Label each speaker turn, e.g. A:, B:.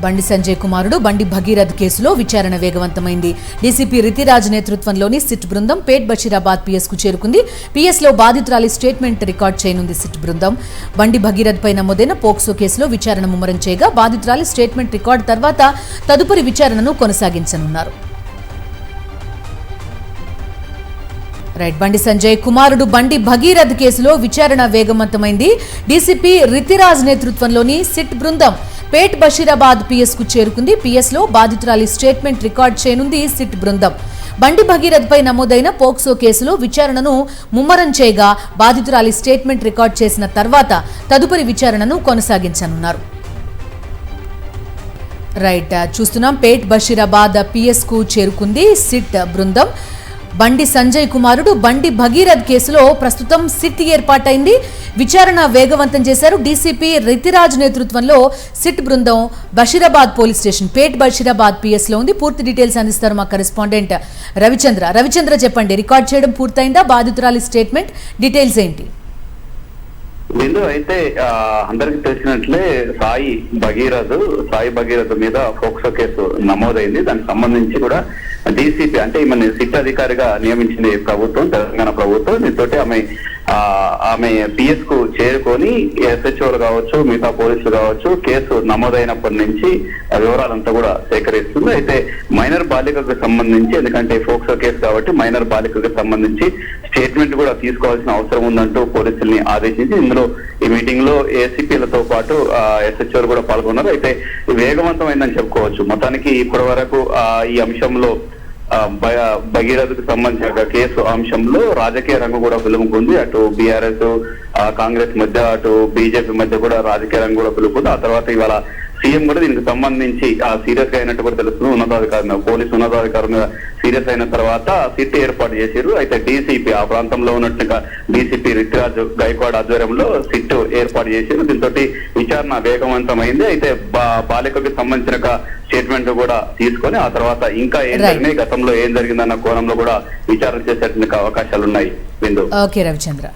A: బండి సంజయ్ కుమారుడు బండి భగీరథ్ కేసులో విచారణ వేగవంతమైంది. డీసీపీ రితిరాజ్ నేతృత్వంలోని సిట్ బృందం పేట్ బషీరాబాద్ పిఎస్కు చేరుకుంది. పిఎస్లో బాధితురాలి స్టేట్మెంట్ రికార్డ్ చేయనుంది సిట్ బృందం. బండి భగీరథ్ పై నమోదైన పోక్సో కేసులో విచారణ ముమ్మరం చేయగా బాధితురాలి స్టేట్మెంట్ రికార్డు తర్వాత తదుపరి విచారణను కొనసాగించనున్నారు. బండి సంజయ్ కుమారుడు బండి భగీరథ్ కేసులో విచారణ వేగవంతమైంది. డీసీపీ రితిరాజ్ నేతృత్వంలోని సిట్ బృందం పేట్ బషీరాబాద్ పిఎస్కు చేరుకుంది. పిఎస్లో బాధితురాలి స్టేట్మెంట్ రికార్డ్ చేయనుంది సిట్ బృందం. బండి భగీరథ్ పై నమోదైన పోక్సో కేసులో విచారణను ముమ్మరం చేయగా బాధితురాలి స్టేట్మెంట్ రికార్డ్ చేసిన తర్వాత తదుపరి విచారణను కొనసాగించనున్నారు. చూస్తున్నాం. పేట్ బషీరాబాద్ పిఎస్కు చేరుకుంది సిట్ బృందం. బండి సంజయ్ కుమారుడు బండి భగీరథ్ కేసులో ప్రస్తుతం సిట్ ఏర్పాటైంది. విచారణ వేగవంతం చేశారు. డీసీపీ రితిరాజ్ నేతృత్వంలో సిట్ బృందం బషీరాబాద్ పోలీస్ స్టేషన్ పేట్ బషీరాబాద్ పిఎస్ లో ఉంది. పూర్తి డీటెయిల్స్ అందిస్తారు మా కరెస్పాండెంట్ రవిచంద్ర. చెప్పండి, రికార్డ్ చేయడం పూర్తయిందా? బాధితురాలి స్టేట్మెంట్ డీటెయిల్స్ ఏంటి?
B: దీనిలో అయితే అందరికి తెలిసినట్లే సాయి భగీరథ్ మీద పోక్సో కేసు నమోదైంది. దానికి సంబంధించి కూడా డీసీపీ అంటే ఈమె సిట్ అధికారిగా నియమించింది ప్రభుత్వం, తెలంగాణ ప్రభుత్వం. దీంతో ఆమె పిఎస్ కు చేరుకొని ఎస్హెచ్ఓలు కావచ్చు, మిగతా పోలీసులు కావచ్చు, కేసు నమోదైనప్పటి నుంచి వివరాలంతా కూడా సేకరిస్తుంది. అయితే మైనర్ బాలికకు సంబంధించి, ఎందుకంటే పోక్సో కేసు కాబట్టి మైనర్ బాలికకు సంబంధించి స్టేట్మెంట్ కూడా తీసుకోవాల్సిన అవసరం ఉందంటూ పోలీసుల్ని ఆదేశించి ఇందులో ఈ మీటింగ్ లో ఏసీపీలతో పాటు ఎస్హెచ్ఓలు కూడా పాల్గొన్నారు. అయితే వేగవంతమైందని చెప్పుకోవచ్చు. మొత్తానికి ఇప్పటి వరకు ఈ అంశంలో భగీరథకు సంబంధించిన కేసు అంశంలో రాజకీయ రంగు కూడా పిలుముకుంది. అటు బీఆర్ఎస్ కాంగ్రెస్ మధ్య, అటు బీజేపీ మధ్య కూడా రాజకీయ రంగు కూడా పిలుపుకుంది. ఆ తర్వాత ఇవాళ సీఎం కూడా దీనికి సంబంధించి సీరియస్ గా అయినట్టు కూడా తెలుస్తుంది. పోలీసు ఉన్నతాధికారులు సీరియస్ అయిన తర్వాత సిట్ ఏర్పాటు చేశారు. అయితే డీసీపీ ఆ ప్రాంతంలో ఉన్నట్టుగా డీసీపీ రితిరాజ్ గైక్వాడ్ ఆధ్వర్యంలో సిట్ ఏర్పాటు చేశారు. దీంతో విచారణ వేగవంతమైంది. అయితే బాలికకు సంబంధించిన స్టేట్మెంట్ కూడా తీసుకొని ఆ తర్వాత ఇంకా ఏం జరిగినాయి, గతంలో ఏం జరిగిందన్న కోణంలో కూడా విచారణ చేసేటువంటి అవకాశాలు ఉన్నాయి.
A: ఓకే రవిచంద్ర.